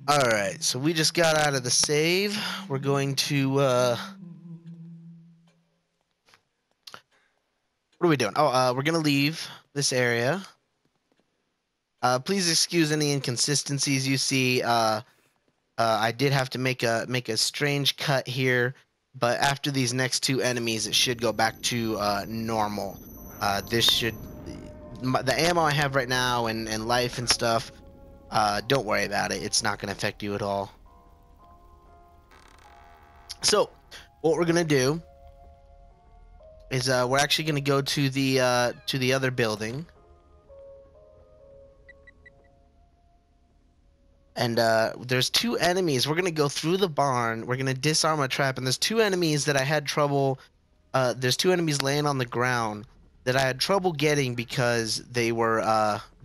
Alright, so we just got out of the save. We're going to, what are we doing? Oh, we're gonna leave this area. Please excuse any inconsistencies you see. I did have to make a strange cut here, but after these next two enemies, it should go back to normal. This should the ammo I have right now and life and stuff. Don't worry about it. It's not going to affect you at all. So, what we're gonna do is we're actually gonna go to the other building. And there's two enemies. We're going to go through the barn. We're going to disarm a trap. And there's two enemies that I had trouble... there's two enemies laying on the ground that I had trouble getting because they were...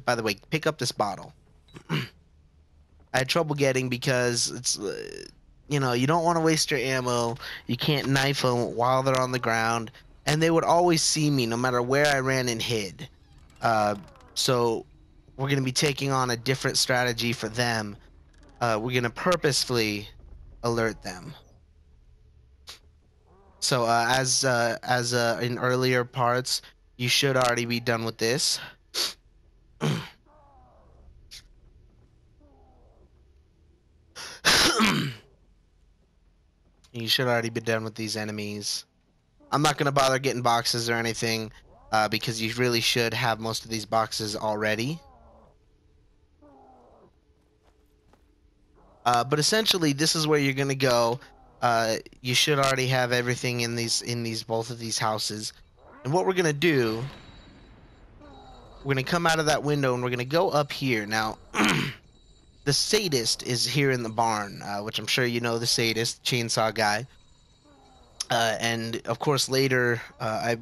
by the way, pick up this bottle. I had trouble getting because it's... you know, you don't want to waste your ammo. You can't knife them while they're on the ground. And they would always see me no matter where I ran and hid. So we're going to be taking on a different strategy for them. We're going to purposefully alert them. So as in earlier parts, you should already be done with this. You should already be done with these enemies. I'm not going to bother getting boxes or anything because you really should have most of these boxes already. But essentially, this is where you're gonna go. You should already have everything in both of these houses. And what we're gonna do, we're gonna come out of that window and we're gonna go up here. Now, the sadist is here in the barn, which I'm sure you know the sadist, chainsaw guy. And of course, later,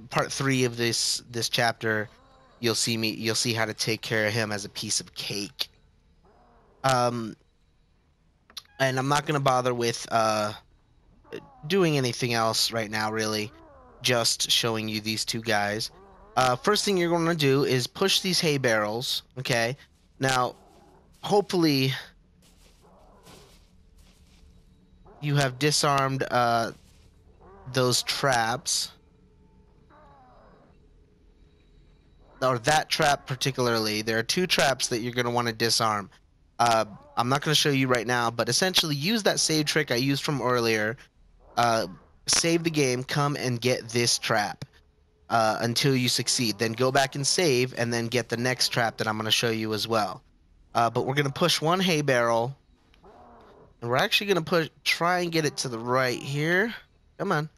part 3 of this chapter, you'll see how to take care of him as a piece of cake. And I'm not going to bother with doing anything else right now, really. Just showing you these two guys. First thing you're going to do is push these hay barrels, okay? Now, hopefully, you have disarmed those traps. Or that trap particularly. There are two traps that you're going to want to disarm. I'm not going to show you right now, but essentially use that save trick I used from earlier. Save the game, come and get this trap until you succeed. Then go back and save, and then get the next trap that I'm going to show you as well. But we're going to push one hay barrel, and we're actually going to try and get it to the right here. Come on.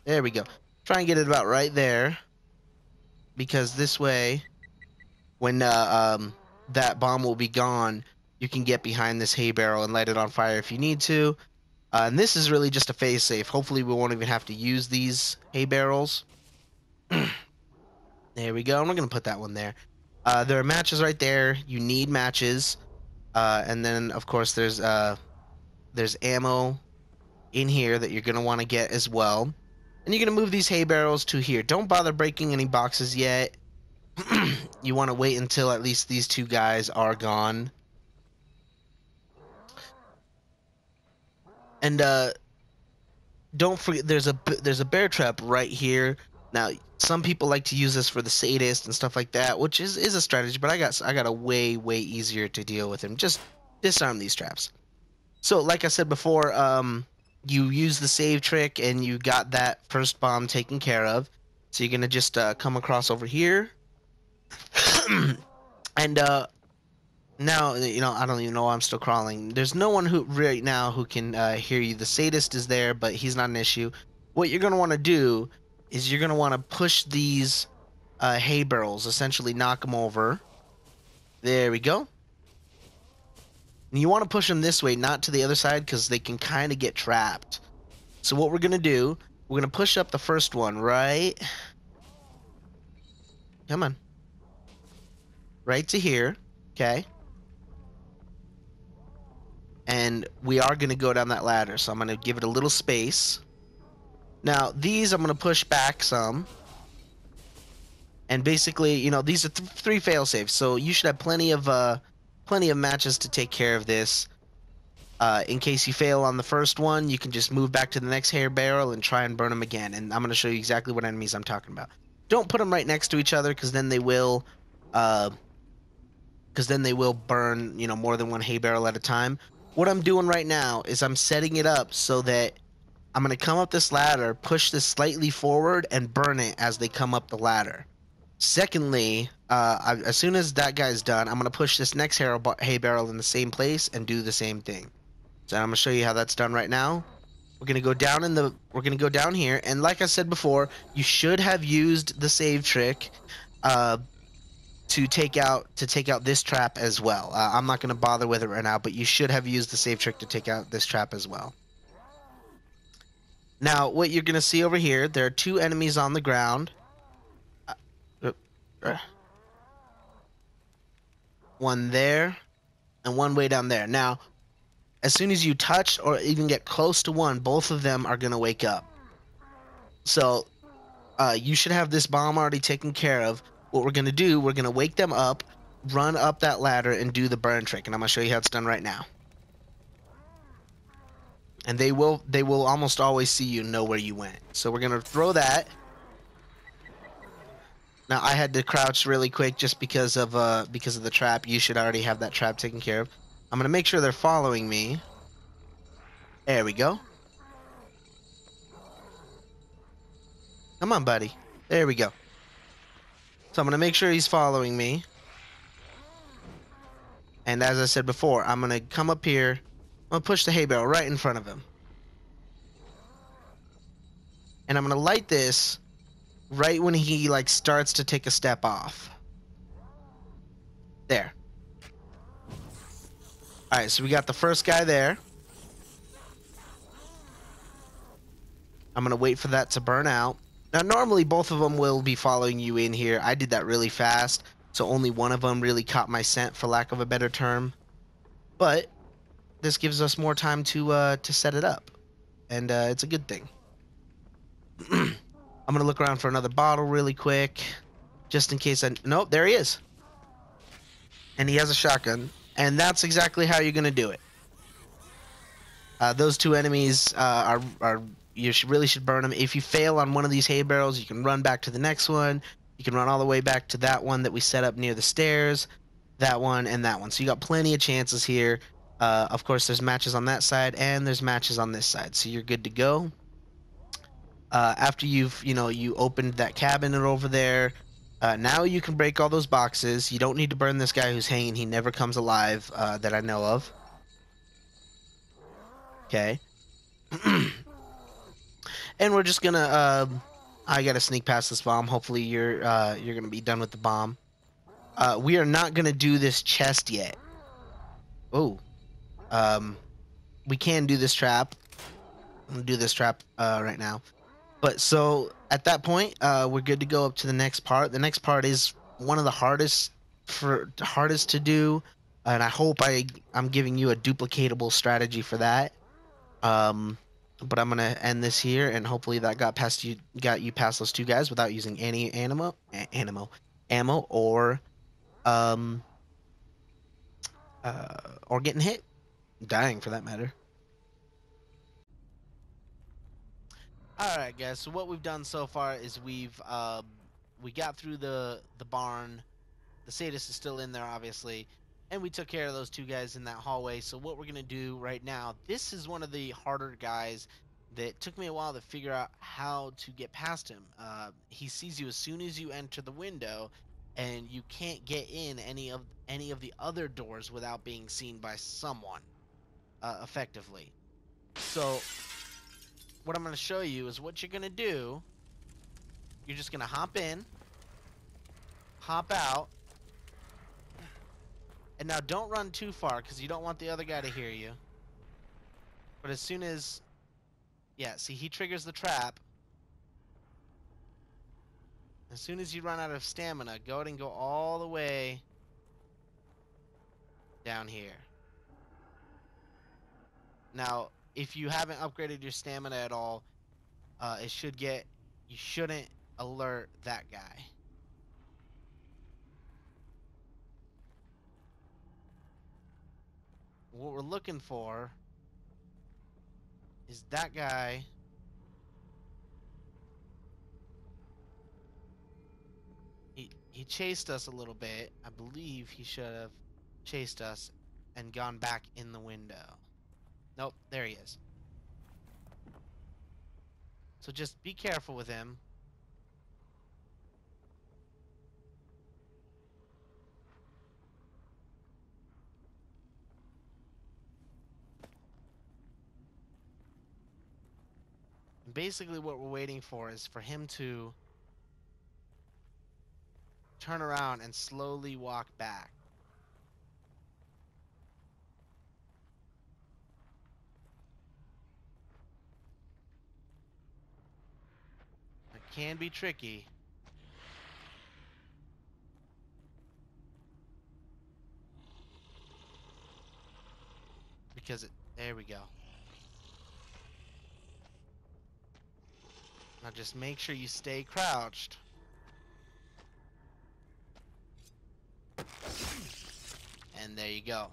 There we go. Try and get it about right there, because this way, when that bomb will be gone, you can get behind this hay barrel and light it on fire if you need to. And this is really just a phase safe. Hopefully we won't even have to use these hay barrels. There we go. And we're going to put that one there. There are matches right there. You need matches. And then, of course, there's ammo in here that you're going to want to get as well. And you're going to move these hay barrels to here. Don't bother breaking any boxes yet. You want to wait until at least these two guys are gone. And don't forget, there's a bear trap right here. Now, some people like to use this for the sadist and stuff like that, which is a strategy, but I got a way easier to deal with him. Just disarm these traps. So, like I said before, you use the save trick and you got that first bomb taken care of. So you're gonna just come across over here. And now, you know, I don't even know why I'm still crawling. There's no one who right now who can hear you. The sadist is there, but he's not an issue. What you're going to want to do is you're going to want to push these hay barrels, essentially knock them over. There we go. And you want to push them this way, not to the other side, because they can kind of get trapped. So what we're going to do, we're going to push up the first one, right? Come on. Right to here, okay? And we are going to go down that ladder, so I'm going to give it a little space. Now, these I'm going to push back some. And basically, you know, these are 3 fail safes, so you should have plenty of plenty of matches to take care of this. In case you fail on the first one, you can just move back to the next hair barrel and try and burn them again. And I'm going to show you exactly what enemies I'm talking about. Don't put them right next to each other because then they will, burn, more than one hay barrel at a time. What I'm doing right now is I'm setting it up so that I'm going to come up this ladder, push this slightly forward, and burn it as they come up the ladder. Secondly, as soon as that guy's done, I'm going to push this next hay barrel in the same place and do the same thing. So I'm going to show you how that's done right now. We're going to go down here, and like I said before, you should have used the save trick to take out this trap as well. I'm not going to bother with it right now, but you should have used the save trick to take out this trap as well. Now, what you're going to see over here, there are two enemies on the ground. One there, and one way down there. Now, as soon as you touch or even get close to one, both of them are going to wake up. So, you should have this bomb already taken care of. What we're going to do, we're going to wake them up, run up that ladder, and do the burn trick. And I'm going to show you how it's done right now. And they will almost always see you and know where you went. So we're going to throw that. Now, I had to crouch really quick just because of the trap. You should already have that trap taken care of. I'm going to make sure they're following me. There we go. Come on, buddy. There we go. So I'm going to make sure he's following me. And as I said before, I'm going to come up here. I'm going to push the hay barrel right in front of him. And I'm going to light this right when he starts to take a step off. There. Alright, so we got the first guy there. I'm going to wait for that to burn out. Now, normally both of them will be following you in here. I did that really fast, so only one of them really caught my scent, for lack of a better term. But this gives us more time to set it up, and it's a good thing. I'm going to look around for another bottle really quick, just in case Nope, there he is. And he has a shotgun, and that's exactly how you're going to do it. Those two enemies you really should burn them. If you fail on one of these hay barrels, you can run back to the next one. You can run all the way back to that one that we set up near the stairs, that one, and that one. So you got plenty of chances here. Of course, there's matches on that side, and there's matches on this side, so you're good to go. After you opened that cabinet over there, now you can break all those boxes. You don't need to burn this guy who's hanging. He never comes alive that I know of. Okay. And we're just gonna I gotta sneak past this bomb. Hopefully you're gonna be done with the bomb. We are not gonna do this chest yet. Oh. We can do this trap. I'm gonna do this trap right now. But so at that point, we're good to go up to the next part. The next part is one of the hardest to do, and I hope I'm giving you a duplicatable strategy for that. But I'm gonna end this here, and hopefully that got you past those two guys without using any ammo or getting hit, dying for that matter. All right, guys. So what we've done so far is we got through the barn. The sadist is still in there, obviously, and we took care of those two guys in that hallway. So what we're gonna do right now, this is one of the harder guys that took me a while to figure out how to get past him. He sees you as soon as you enter the window, and you can't get in any of the other doors without being seen by someone effectively. So what I'm going to show you is what you're going to do. You're just going to hop in, hop out, and now don't run too far because you don't want the other guy to hear you. But as soon as, yeah, see, he triggers the trap. As soon as you run out of stamina, go ahead and go all the way down here. Now, if you haven't upgraded your stamina at all, you shouldn't alert that guy. what we're looking for is that guy. He chased us a little bit. I believe he should have chased us and gone back in the window. Nope, there he is. So just be careful with him. And basically what we're waiting for is for him to turn around and slowly walk back. It can be tricky. Because there we go. Now just make sure you stay crouched. And there you go.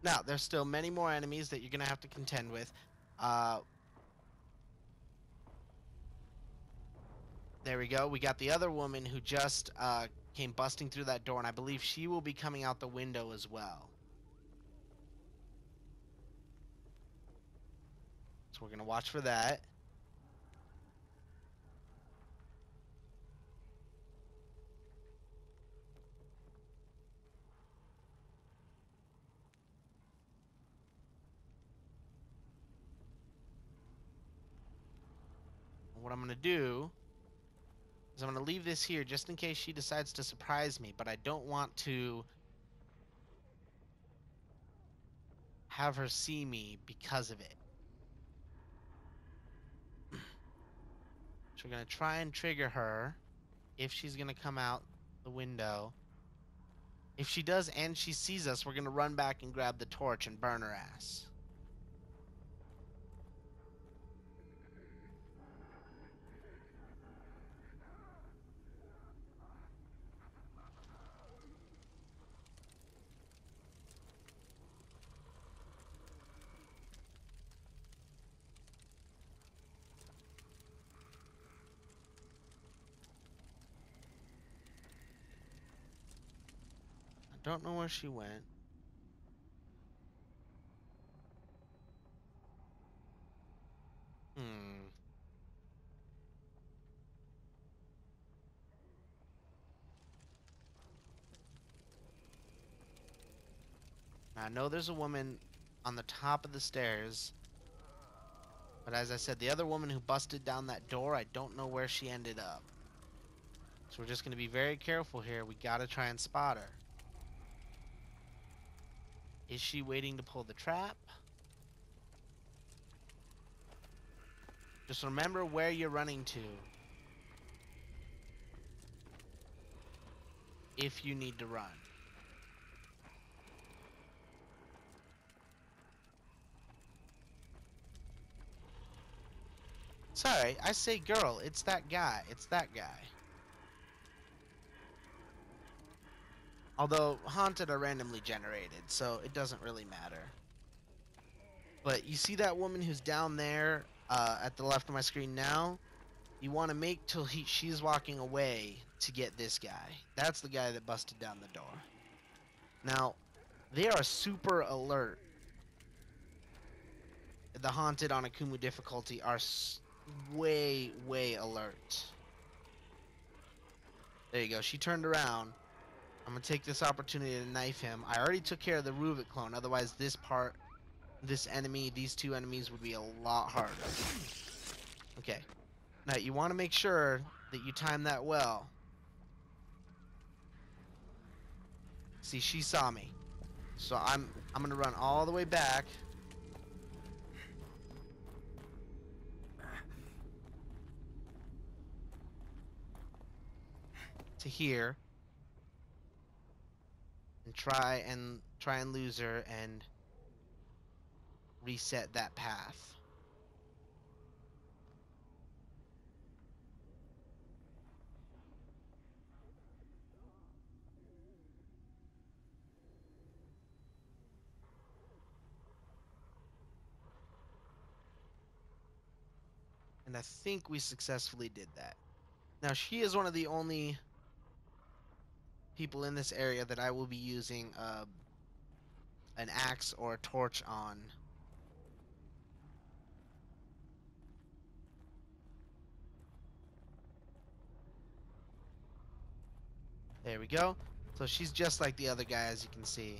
Now, there's still many more enemies that you're going to have to contend with. There we go. We got the other woman who just came busting through that door, and I believe she will be coming out the window as well. So we're going to watch for that. And what I'm going to do is I'm going to leave this here just in case she decides to surprise me, but I don't want to have her see me because of it. So we're going to try and trigger her if she's going to come out the window. If she does and she sees us, we're going to run back and grab the torch and burn her ass. I don't know where she went. Now, I know there's a woman on the top of the stairs, but as I said, the other woman who busted down that door, I don't know where she ended up. So we're just going to be very careful here. We got to try and spot her. Is she waiting to pull the trap? Just remember where you're running to if you need to run. Sorry, I say girl. It's that guy. It's that guy. Although haunted are randomly generated, so it doesn't really matter. But you see that woman who's down there at the left of my screen now? You want to make till she's walking away to get this guy. That's the guy that busted down the door. Now, they are super alert. The haunted on AKUMU difficulty are way, way alert. There you go. She turned around. I'm going to take this opportunity to knife him. I already took care of the Ruvik clone. Otherwise, this enemy, these two enemies would be a lot harder. Okay. Now, you want to make sure that you time that well. See, she saw me. So I'm going to run all the way back. To here. And try and lose her and reset that path. And I think we successfully did that. Now, she is one of the only people in this area that I will be using an axe or a torch on. There we go. So she's just like the other guy, as you can see.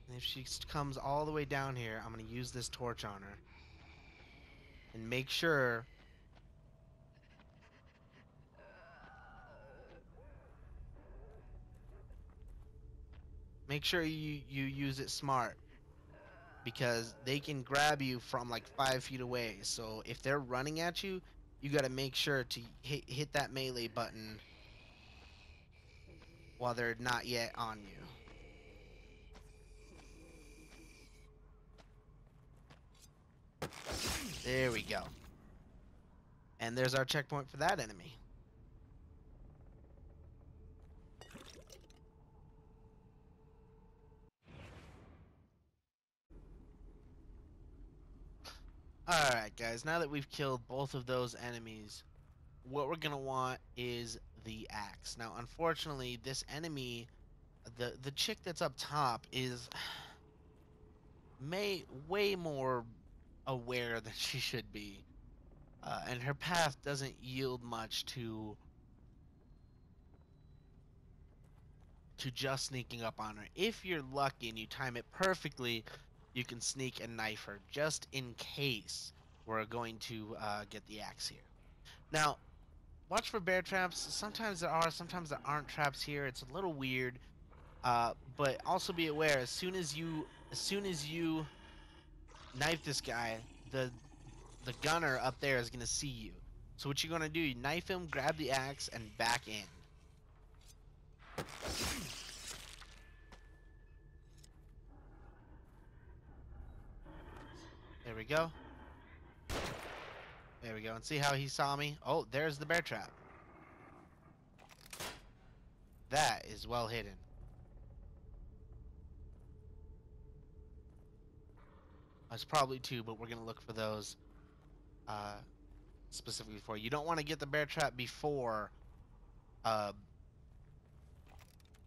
And if she comes all the way down here, I'm going to use this torch on her. And make sure... Make sure you use it smart. Because they can grab you from like 5 feet away. So if they're running at you, you got to make sure to hit that melee button while they're not yet on you. There we go. And there's our checkpoint for that enemy. Alright guys, now that we've killed both of those enemies, what we're gonna want is the axe. Now unfortunately, this enemy, the chick that's up top is way more aware than she should be. And her path doesn't yield much to just sneaking up on her. If you're lucky and you time it perfectly, you can sneak and knife her, just in case we're going to get the axe here. Now, watch for bear traps. Sometimes there are, sometimes there aren't traps here. It's a little weird, but also be aware, as soon as you knife this guy, the gunner up there is gonna see you. So what you're gonna do, you knife him, grab the axe, and back in. There we go. There we go. And see how he saw me? Oh, there's the bear trap. That is well hidden. There's probably two, but we're gonna look for those specifically for you. You don't want to get the bear trap uh,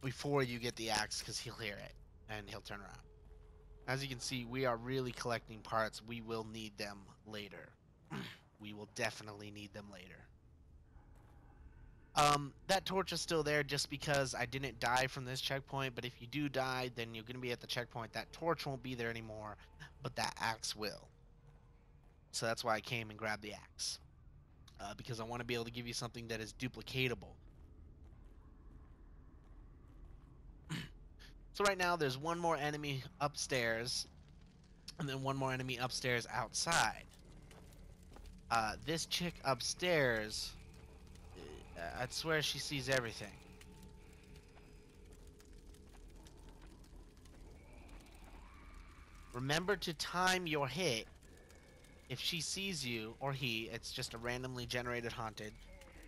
before you get the axe, because he'll hear it and he'll turn around. As you can see, we are really collecting parts. We will need them later. We will definitely need them later. That torch is still there just because I didn't die from this checkpoint, but if you do die, then you're going to be at the checkpoint. That torch won't be there anymore, but that axe will. So that's why I came and grabbed the axe. Because I want to be able to give you something that is duplicatable. So right now, there's one more enemy upstairs, and then one more enemy upstairs outside. This chick upstairs, I'd swear she sees everything. Remember to time your hit. If she sees you, or he, it's just a randomly generated haunted.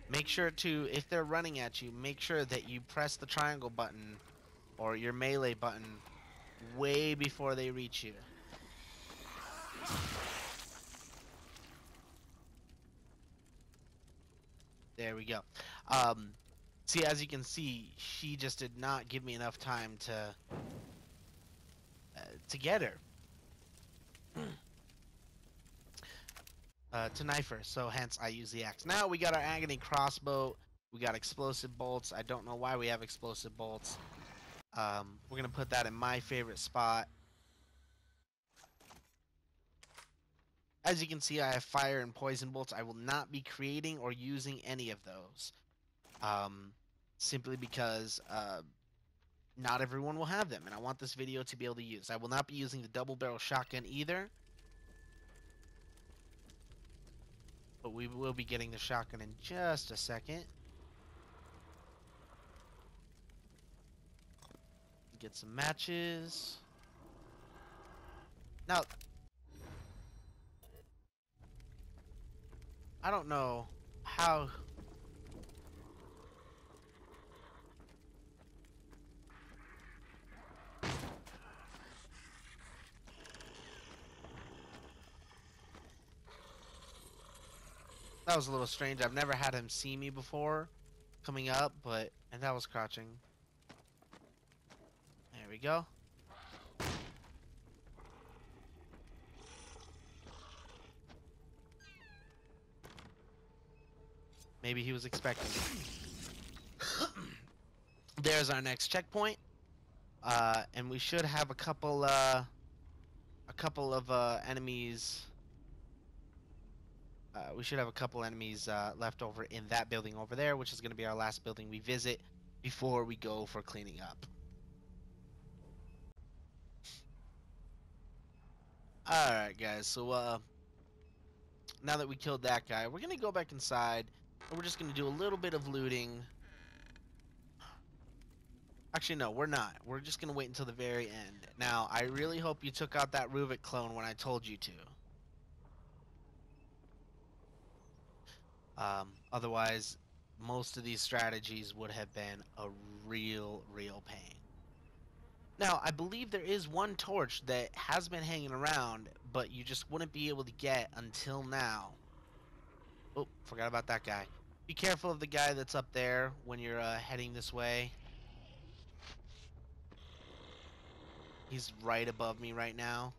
Make sure to, if they're running at you, make sure that you press the triangle button or your melee button way before they reach you. There we go. See, as you can see, she just did not give me enough time to get her. To knife her, so hence I use the axe. Now we got our agony crossbow. We got explosive bolts. I don't know why we have explosive bolts. We're gonna put that in my favorite spot. As you can see, I have fire and poison bolts. I will not be creating or using any of those. Simply because not everyone will have them, and I want this video to be able to use. I will not be using the double barrel shotgun either. But we will be getting the shotgun in just a second. Get some matches. Now, I don't know how... That was a little strange. I've never had him see me before coming up, and that was crouching. There we go. Maybe he was expecting me. There's our next checkpoint. And we should have a couple of enemies. We should have a couple enemies left over in that building over there, which is going to be our last building we visit before we go for cleaning up. Alright, guys, so now that we killed that guy, we're going to go back inside, and we're just going to do a little bit of looting. Actually, no, we're not. We're just going to wait until the very end. Now, I really hope you took out that Ruvik clone when I told you to. Otherwise, most of these strategies would have been a real pain. Now, I believe there is one torch that has been hanging around, but you just wouldn't be able to get until now. Oh, forgot about that guy. Be careful of the guy that's up there when you're heading this way. He's right above me right now.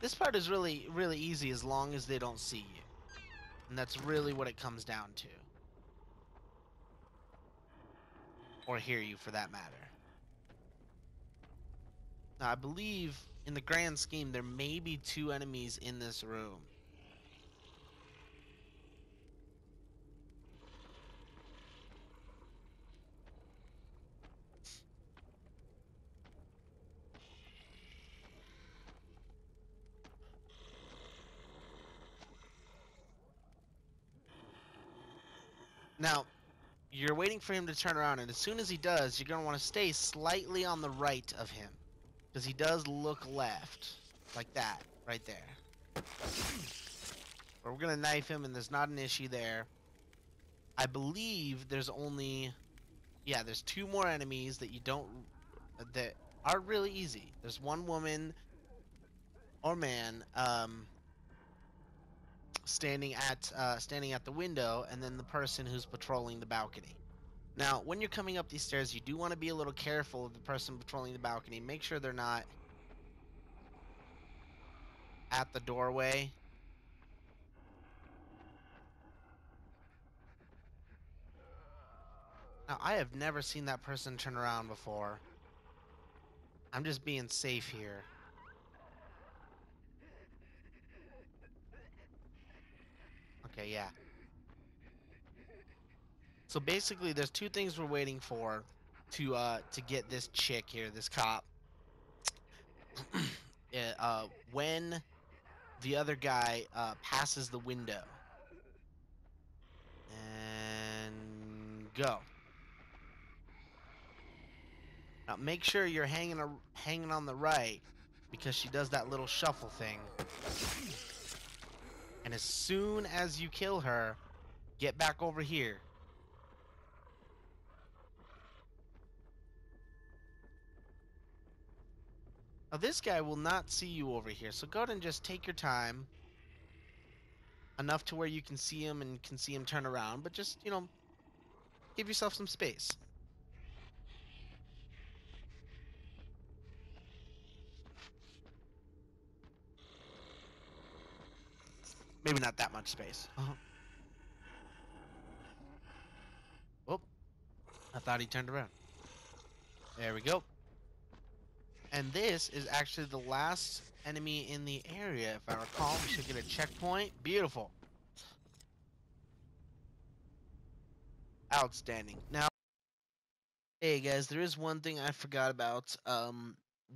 This part is really easy as long as they don't see you. And that's really what it comes down to. Or hear you, for that matter. Now, I believe, in the grand scheme, there may be 2 enemies in this room. Now, you're waiting for him to turn around, and as soon as he does, you're going to want to stay slightly on the right of him. Because he does look left. Like that, right there. But we're going to knife him, and there's not an issue there. I believe there's only... Yeah, there's 2 more enemies that you don't... that are really easy. There's one woman or man standing at the window, and then the person who's patrolling the balcony. Now, when you're coming up these stairs, you do want to be a little careful of the person patrolling the balcony. Make sure they're not at the doorway. Now, I have never seen that person turn around before. I'm just being safe here. Okay, yeah. So basically, there's 2 things we're waiting for to get this chick here, this cop. When the other guy passes the window. And go. Now make sure you're hanging on the right, because she does that little shuffle thing. And as soon as you kill her, get back over here. Now this guy will not see you over here, so go ahead and just take your time. Enough to where you can see him and can see him turn around, but just, give yourself some space. Maybe not that much space. Oh, I thought he turned around. There we go. And this is actually the last enemy in the area, if I recall. We should get a checkpoint. Beautiful. Outstanding. Now, hey guys, there is one thing I forgot about.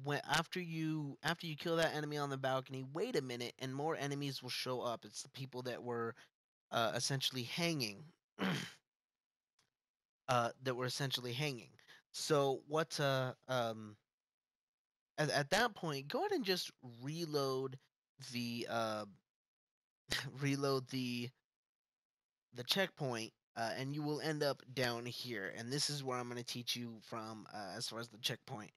When after you kill that enemy on the balcony, wait a minute, and more enemies will show up. It's the people that were essentially hanging. That were essentially hanging. So what? At that point, go ahead and just reload the reload the checkpoint, and you will end up down here. And this is where I'm going to teach you from as far as the checkpoint,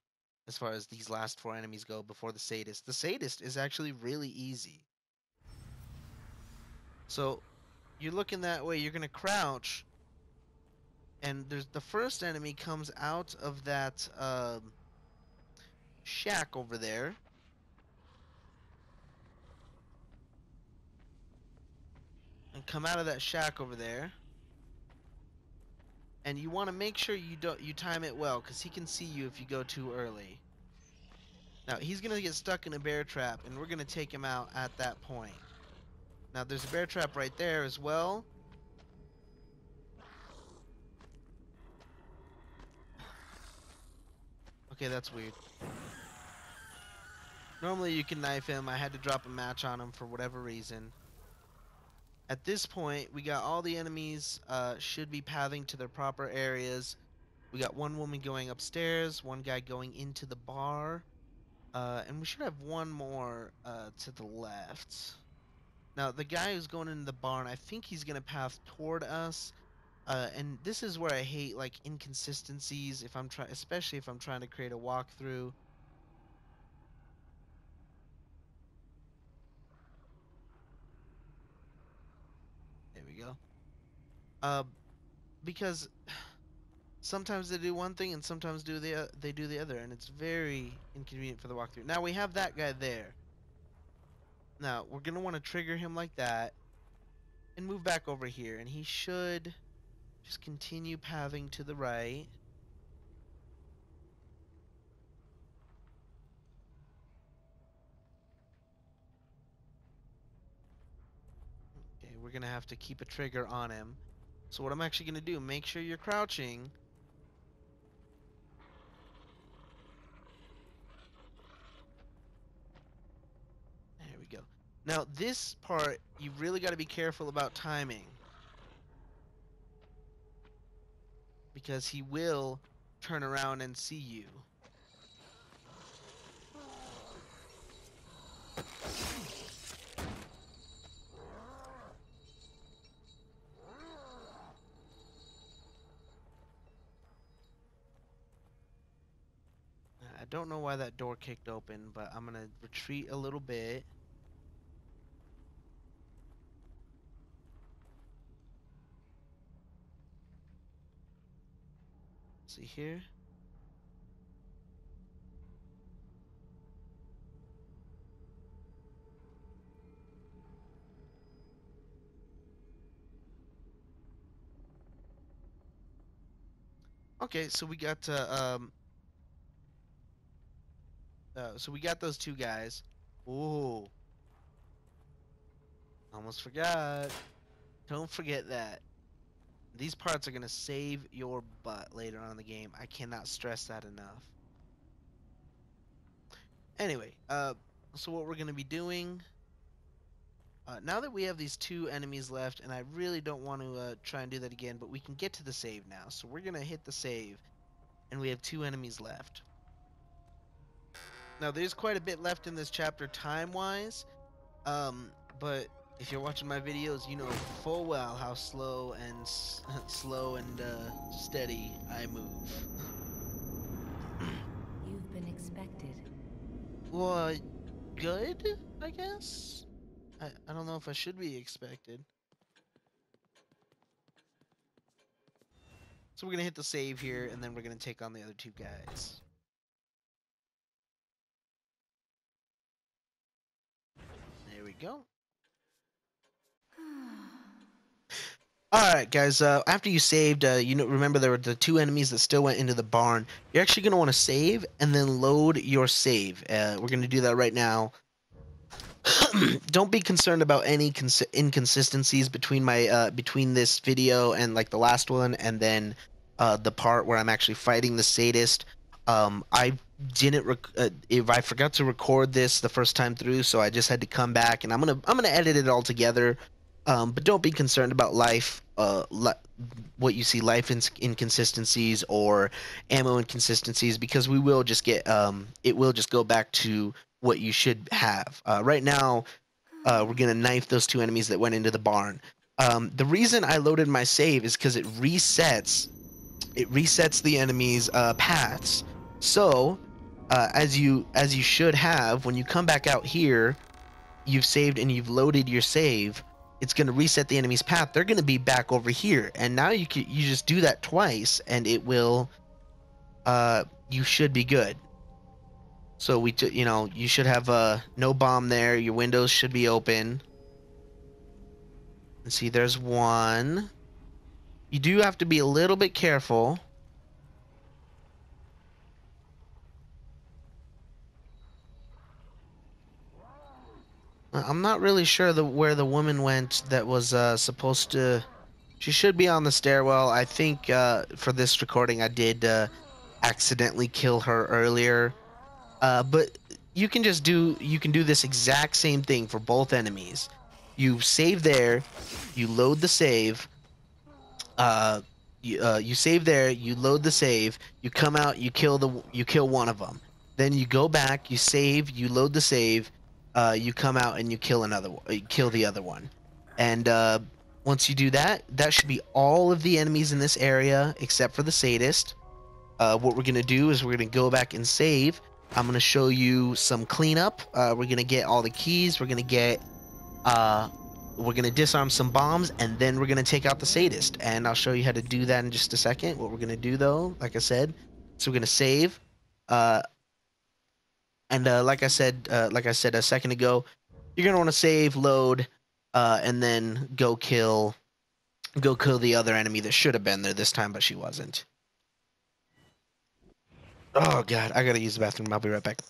as far as these last 4 enemies go before the sadist. The sadist is actually really easy. So you're looking that way. You're gonna crouch, and there's the first enemy comes out of that shack over there. And come out of that shack over there. And you want to make sure you time it well, because he can see you if you go too early. Now he's gonna get stuck in a bear trap, and we're gonna take him out at that point. Now there's a bear trap right there as well. Okay, that's weird. Normally you can knife him. I had to drop a match on him for whatever reason. At this point, we got all the enemies should be pathing to their proper areas. We got one woman going upstairs, one guy going into the bar, and we should have one more to the left. Now, the guy who's going into the barn, I think he's going to path toward us. And this is where I hate like inconsistencies if I'm trying, especially if I'm trying to create a walkthrough. There we go. Uh, because sometimes they do one thing and sometimes they do the other, and it's very inconvenient for the walkthrough. Now we have that guy there. Now we're gonna want to trigger him like that and move back over here, and he should just continue pathing to the right. Okay, we're gonna have to keep a trigger on him. So what I'm actually gonna do, make sure you're crouching. There we go. Now this part, you really got to be careful about timing, because he will turn around and see you. I don't know why that door kicked open, but I'm gonna retreat a little bit. See here? Okay, so we got so we got those two guys. Ooh, almost forgot. Don't forget that. These parts are gonna save your butt later on in the game. I cannot stress that enough. Anyway, so what we're gonna be doing now that we have these two enemies left, and I really don't want to try and do that again, but we can get to the save now. So we're gonna hit the save, and we have two enemies left. Now there's quite a bit left in this chapter time-wise, but if you're watching my videos, you know full well how slow and steady I move. You've been expected. Well, good, I guess. I don't know if I should be expected. So we're gonna hit the save here, and then we're gonna take on the other two guys. There we go. Alright guys, after you saved, remember there were the two enemies that still went into the barn. You're actually going to want to save and then load your save. We're going to do that right now. Don't be concerned about any inconsistencies between my between this video and like the last one, and then the part where I'm actually fighting the sadist. I didn't if I forgot to record this the first time through, so I just had to come back, and I'm gonna edit it all together. But don't be concerned about what you see life inconsistencies or ammo inconsistencies, because we will just get it will just go back to what you should have. Right now, we're gonna knife those two enemies that went into the barn. The reason I loaded my save is because it resets the enemies' paths. So, as you should have, when you come back out here, you've saved and you've loaded your save. it's going to reset the enemy's path. They're going to be back over here, and now you just do that twice, and it will. You should be good. So you should have no bomb there. Your windows should be open. And see, there's one. You do have to be a little bit careful. I'm not really sure where the woman went that was supposed to. She should be on the stairwell. I think for this recording, I did accidentally kill her earlier. But you can do this exact same thing for both enemies. You save there, you load the save, you save there, you load the save, you come out, you kill one of them. Then you go back, you save, you load the save, you come out and you kill you kill the other one. And once you do that, that should be all of the enemies in this area except for the sadist. What we're gonna do is we're gonna go back and save. I'm gonna show you some cleanup. We're gonna get all the keys. Uh, we're gonna disarm some bombs, and then we're gonna take out the sadist. And I'll show you how to do that in just a second. What we're gonna do though, like I said, so we're gonna save. Uh, and like I said a second ago, you're gonna want to save, load, and then go kill the other enemy that should have been there this time, but she wasn't. Oh God, I gotta use the bathroom. I'll be right back.